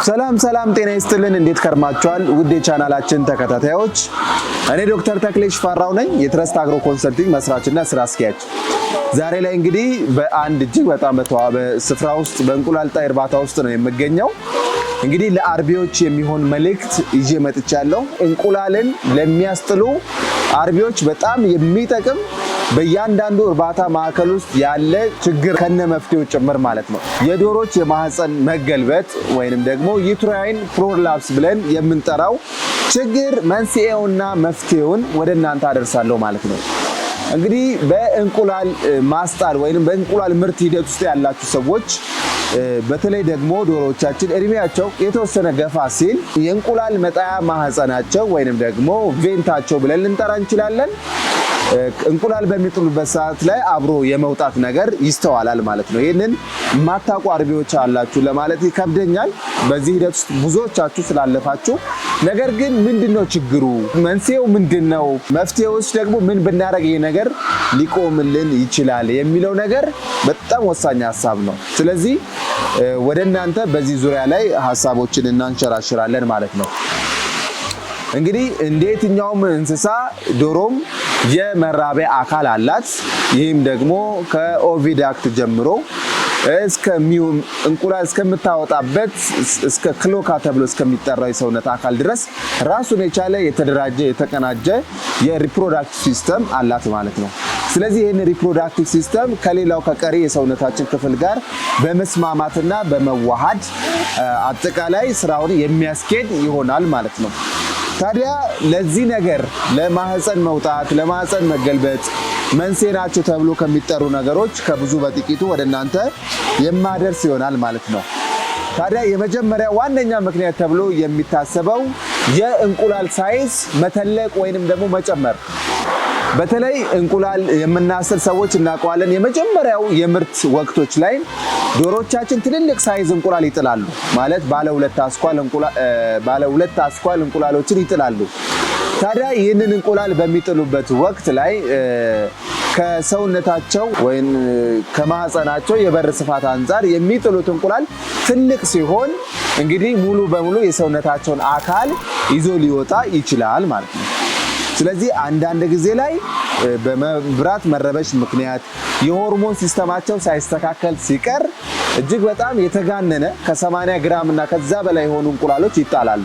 ሰላም ጤና ይስጥልን እንዴት ከርማችኋል ውድ የቻናላችን ተከታታዮች እኔ ዶክተር ተክሌሽ ፋራው ነኝ የትረስት አግሮ ኮንሰልቲንግ መስራችና ስራ አስኪያጅ ዛሬ ላይ እንግዲህ በአንድ እጅግ በጣም በተዋበ ስፍራ ውስጥ በእንቁላል ጣይ እርባታ ውስጥ ነው የምገኘው እንግዲህ ለአርቢዎች የሚሆን መልእክት ይዤ መጥቻለሁ እንቁላልን ለሚያስጥሉ አርቢዎች በጣም የሚጠቅም በእያንዳንዱ እርባታ ማዕከል ውስጥ ያለ ችግር ከነ መፍትሄው ጭምር ማለት ነው የዶሮች የማህፀን መገልበጥ ወይንም ደግሞ ዩትራይን ፕሮላፕስ ብለን የምንጠራው ችግር መንስኤውና መፍትሄውን ወደናንተ አደርሳለሁ ማለት ነው እንግዲህ በእንቁላል ማስጣል ወይንም በእንቁላል ምርት ሂደት ውስጥ ያላችሁ ሰዎች በተለይ ደግሞ ዶሮዎቻችን እድሜያቸው የተወሰነ ገፋ ሲል የእንቁላል መጣያ ማህፀናቸው ወይንም ደግሞ ቬንታቸው ብለን ልንጠራ እንችላለን እንቁላል በሚጥሉበት ሰዓት ላይ አብሮ የመውጣት ነገር ይስተዋላል ማለት ነው ይሄንን ማታቁ አርቢዎች አላችሁ ለማለት ይከብደኛል በዚህ ሂደት ውስጥ ብዙዎቻችሁ ስላለፋችሁ ነገር ግን ምንድነው ችግሩ መንስኤው ምንድነው መፍትሄውስ ደግሞ ምን ብናረግ ይሄ ነገር ሊቆምልን ይችላል የሚለው ነገር በጣም ወሳኝ ሐሳብ ነው ስለዚህ ወደናንተ በዚህ ዙሪያ ላይ ሐሳቦችን እናንሸራሽራለን ማለት ነው እንግዲህ እንዴትኛውም እንስሳ ዶሮም የመራቢያ አካል አላት ይህም ደግሞ ከኦቪዳክት ጀምሮ እንቁላል እስከምታወጣበት እስከ ክሎካ ተብሎ እስከሚጠራው የሰውነት አካል ድረስ ራሱን የቻለ የተደራጀ የተቀናጀ የሪፕሮዳክቲቭ ሲስተም አላት ማለት ነው ስለዚህ ይሄን ሪፕሮዳክቲቭ ሲስተም ከሌላው ከቀሪ የሰውነታችን ክፍል ጋር በመስማማትና በመዋሃድ አጠቃላይ ስራውን የሚያስኬድ ይሆናል ማለት ነው ታዲያ ለዚህ ነገር ለማህፀን መውጣት ለማህፀን መገልበጥ መንስኤ ናቸው ተብሎ ከሚጠሩ ነገሮች ከብዙ በጥቂቱ ወደናንተ የማደርስ ይሆናል ማለት ነው ታዲያ የመጀመሪያ ዋነኛ ምክንያት ተብሎ የሚታሰበው የእንቁላል ሳይዝ መተለቅ ወይንም ደግሞ መጨመር በተለይ እንቁላል የምናስር ሰዎች እናውቀዋለን የመጀመሪያው የምርት ወቅቶች ላይ ዶሮቻችን ትልልቅ ሳይዝ እንቁላል ይጥላሉ ማለት ባለ ሁለት አስኳል እንቁላሎችን ይጥላሉ ታዲያ ይህንን እንቁላል በሚጥሉበት ወቅት ላይ ከሰውነታቸው ወይም ከማህፀናቸው የበር ስፋት አንፃር የሚጥሉት እንቁላል ትልቅ ሲሆን እንግዲህ ሙሉ በሙሉ የሰውነታቸውን አካል ይዞ ሊወጣ ይችላል ማለት ነው ስለዚህ አንዳንድ ጊዜ ላይ በመብራት መረበሽ ምክንያት የሆርሞን ሲስተማቸው ሳይስተካከል ሲቀር እጅግ በጣም የተጋነነ ከ80 ግራም እና ከዛ በላይ ሆኑ እንቁላሎች ይጣላሉ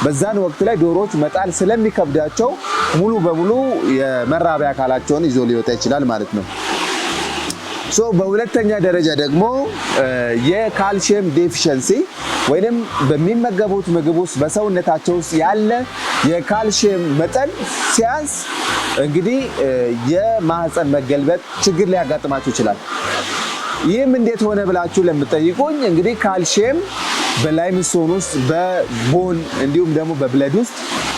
በዛን ወቅት ላይ ዶሮዎች መጣል ስለሚከብዳቸው ሙሉ በሙሉ የመራቢያ አካላቸውን ይዞ ሊወጣ ይችላል ማለት ነው በሁለተኛ ደረጃ ደግሞ የካልሲየም ዴፊሸንሲ ወይንም በሚመገቡት ምግብ ውስጥ በሰውነታቸው ውስጥ ያለ የካልሲየም መጠን ሲያንስ እንግዲህ የማህፀን መገልበጥ ችግር ሊያጋጥማቸው ይችላል ይህም እንዴት ሆነ ብላችሁ ለምትጠይቁኝ እንግዲህ ካልሲየም በላይምስቶን ውስጥ በቦን እንዲሁም ደግሞ በብለድ ውስጥ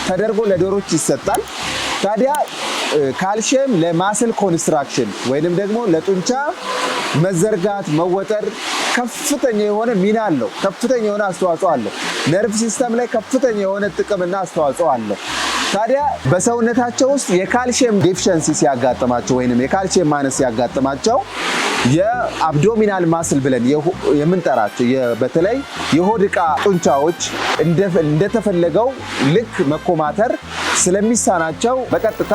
ተደርጎ ለዶሮች ይሰጣል ታዲያ ካልሲየም ለማስል ኮንስትራክሽን ወይንም ደግሞ ለጡንቻ መዘርጋት መወጠር ከፍተኛ የሆነ ሚና አለው ከፍተኛ የሆነ አስተዋጽኦ አለው ነርቭ ሲስተም ላይ ከፍተኛ የሆነ ጥቅምና አስተዋጽኦ አለው ታዲያ በሰውነታቸው ውስጥ የካልሲየም ዴፊሸንሲ ሲያጋጥማቸው ወይንም የካልሲየም ማነስ ሲያጋጥማቸው የአብዶሚናል ማስል ብለን የምንጠራቸው በተለይ የሆድ ዕቃ ጡንቻዎች እንደተፈለገው ልክ መኮማተር ስለሚሳናቸው በቀጥታ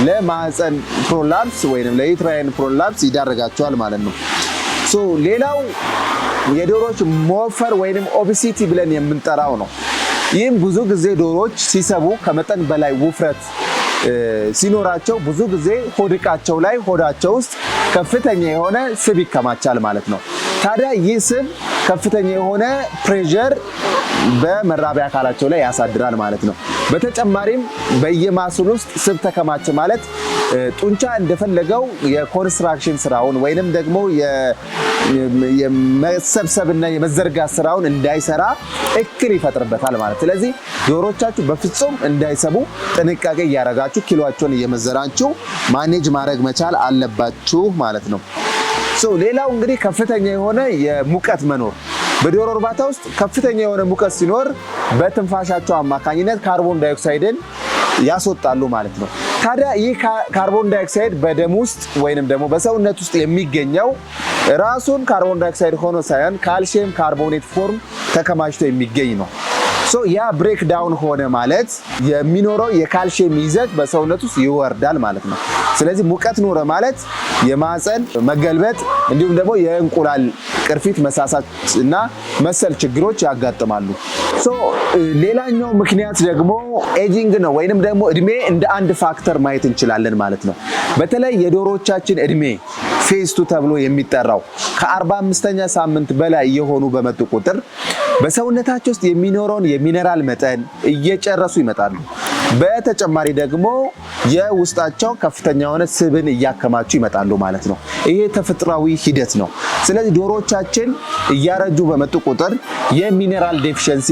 ለማህፀን ፕሮላፕስ ወይንም ለዩትራይን ፕሮላፕስ ይዳረጋቸዋል ማለት ነው ሌላው የዶሮች መወፈር ወይንም ኦቤሲቲ ብለን የምንጠራው ነው ይህም ብዙ ጊዜ ዶሮች ሲሰቡ ከመጠን በላይ ውፍረት ሲኖራቸው ብዙ ጊዜ ሆድቃቸው ላይ ሆዳቸው ውስጥ ከፍተኛ የሆነ ስብ ይከማቻል ማለት ነው ታዲያ ይህ ስብ ከፍተኛ የሆነ ፕሬሸር በመራቢያ አካላቸው ላይ ያሳድራል ማለት ነው በተጨማሪም በየማስሉ ውስጥ ስብ ተከማቸ ማለት ጡንቻ እንደፈለገው የኮንስትራክሽን ስራውን ወይንም ደግሞ የመሰብሰብና የመዘርጋት ስራውን እንዳይሰራ እክል ይፈጥርበታል ማለት ስለዚህ ዶሮቻችሁ በፍጹም እንዳይሰቡ ጥንቃቄ ያደርጋችሁ ኪሎአቸውን እየመዘራችሁ ማኔጅ ማድረግ መቻል አለባችሁ ማለት ነው ሌላው እንግዲህ ከፍተኛ የሆነ የሙቀት መኖር በዶሮ እርባታ ውስጥ ከፍተኛ የሆነ ሙቀት ሲኖር በትንፋሻቸው አማካኝነት ካርቦን ዳይኦክሳይድን ያስወጣሉ ማለት ነው ታዲያ ይህ ካርቦን ዳይኦክሳይድ በደም ውስጥ ወይንም ደግሞ በሰውነት ውስጥ የሚገኘው ራሱን ካርቦን ዳይኦክሳይድ ሆኖ ሳይሆን ካልሲየም ካርቦኔት ፎርም ተከማችቶ የሚገኝ ነው። ያ ብሬክ ዳውን ሆነ ማለት የሚኖረው የካልሲየም ይዘት በሰውነት ውስጥ ይወርዳል ማለት ነው። ስለዚህ ሙቀት ኖረ ማለት የማህፀን መገልበጥ እንዲሁም ደግሞ የእንቁላል ቅርፊት መሳሳት እና መሰል ችግሮች ያጋጥማሉ። ሌላኛው ምክንያት ደግሞ ኤጂንግ ነው ወይንም ደግሞ እድሜ እንደ አንድ ፋክተር ማየት እንችላለን ማለት ነው። በተለይ የዶሮዎቻችን እድሜ ፌዝ 2 ተብሎ የሚጠራው ከ45ኛ ሳምንት በላይ የሆኑ በመጡ ቁጥር በሰውነታቸው ውስጥ የሚኖረውን የሚነራል መጠን እየጨረሱ ይመጣሉ። በተጨማሪ ደግሞ የውስጣቸው ከፍተኛ የሆነ ስብን እያከማቹ ይመጣሉ ማለት ነው። ይሄ ተፈጥሯዊ ሂደት ነው። ስለዚህ ዶሮዎቻችን እያረጁ በመጡ ቁጥር የሚነራል ዴፊሸንሲ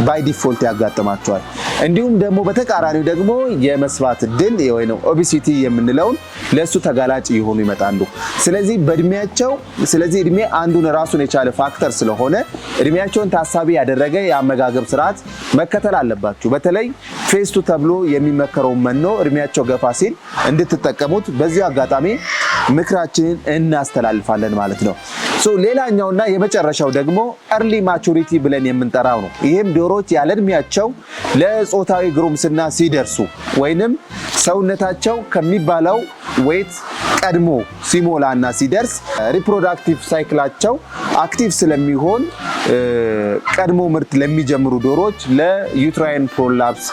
ባይ ዲፎልት ያጋጥማቸዋል። እንዲሁም ደግሞ በተቃራኒው ደግሞ የመስፋት እድል ወይንም ኦቤሲቲ የምንለውን ለሱ ተጋላጭ ይሆኑ ይመጣሉ። ስለዚህ በእድሜያቸው እድሜ አንዱን ራሱን የቻለ ፋክተር ስለሆነ እድሜያቸውን ታሳቢ ያደረገ የአመጋገብ ስርዓት መከተል አለባችሁ። በተለይ ፌዝ 2 ተብሎ የሚመከረው መኖ እድሜያቸው ገፋ ሲል እንድትጠቀሙት በዚህ አጋጣሚ ምክራችንን እናስተላልፋለን ማለት ነው። ሌላኛውና የመጨረሻው ደግሞ early maturity ብለን የምንጠራው ነው። ይሄም ዶሮዎች ያለ እድሜያቸው ለጾታዊ ግሩምስና ሲደርሱ ወይንም ሰውነታቸው ከሚባለው ዌት ቀድሞ ሲሞላና ሲደርስ ሪፕሮዳክቲቭ ሳይክላቸው አክቲቭ ስለሚሆን ቀድሞ ምርት ለሚጀምሩ ዶሮዎች ለዩትራይን ፕሮላፕስ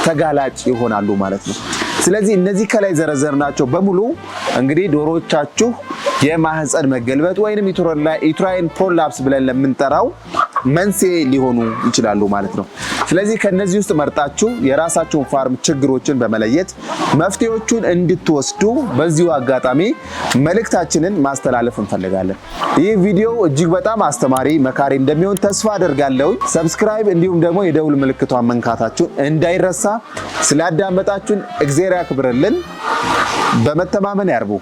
ተጋላጭ ይሆናሉ ማለት ነው። ስለዚህ እነዚህ ከላይ ዘረዘርናቸው በሙሉ እንግዲህ ዶሮዎቻችሁ የማህፀን መገልበጥ ወይንም ዩትራይን ፕሮላፕስ ብለን ለምንጠራው መንስኤ ሊሆኑ ይችላሉ ማለት ነው። ስለዚህ ከነዚህ ውስጥ መርጣችሁ የራሳችሁን ፋርም ችግሮችን በመለየት መፍትሄዎቹን እንድትወስዱ በዚሁ አጋጣሚ መልእክታችንን ማስተላለፍ እንፈልጋለን። ይህ ቪዲዮ እጅግ በጣም አስተማሪ መካሪ እንደሚሆን ተስፋ አደርጋለሁ። ሰብስክራይብ እንዲሁም ደግሞ የደውል ምልክቷን መንካታችሁን እንዳይረሳ። ስላዳመጣችሁን እግዚአብሔር ያክብርልን። በመተማመን ያርቡ።